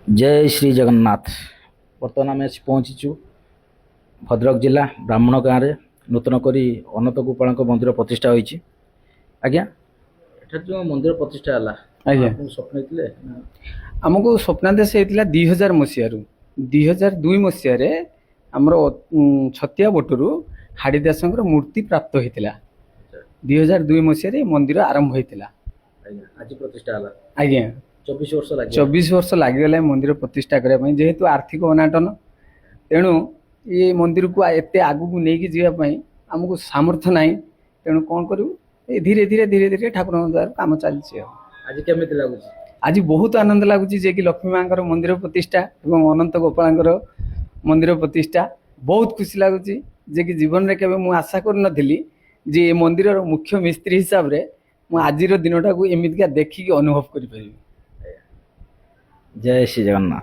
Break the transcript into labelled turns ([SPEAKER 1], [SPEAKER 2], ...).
[SPEAKER 1] जय श्री जगन्नाथ। बर्तमान आम पहुँचीचु भद्रक जिला ब्राह्मण गाँव में नूतन करी अनंत गोपाल मंदिर प्रतिष्ठा होती। आज्ञा एठार जो मंदिर प्रतिष्ठा है
[SPEAKER 2] आज्ञा
[SPEAKER 1] स्वप्न थे
[SPEAKER 2] आमको स्वप्नादेश होता 2000 मसीह 2002 मसीह आमर छतिया बटरू हाड़ीदास मूर्ति प्राप्त होता 2002 मसीह मंदिर आरंभ होता।
[SPEAKER 1] आज प्रतिष्ठा है
[SPEAKER 2] आज्ञा
[SPEAKER 1] 24 वर्ष लगे
[SPEAKER 2] 24 वर्ष लगिगला मंदिर प्रतिष्ठा करने जेहेतु आर्थिक अनाटन तेणु ये मंदिर को एत आगू को लेकिन जावाई आमको सामर्थ्य ना तेणु कौन करूँ धीरे धीरे धीरे धीरे ठाकुर द्वारा कम चलती।
[SPEAKER 1] आज केमी लगुच
[SPEAKER 2] आज बहुत आनंद लगुच जे कि लक्ष्मी माँ मंदिर प्रतिष्ठा और अनंत गोपाल मंदिर प्रतिष्ठा बहुत खुशी लगुच जे कि जीवन में केवे मु आशा कर नथिली जे ये मंदिर मुख्य मिस्त्री हिसाब रे मु आजिर दिनटा को एमितिका देखिक अनुभव करि परिबी।
[SPEAKER 1] जय श्री जगन्नाथ।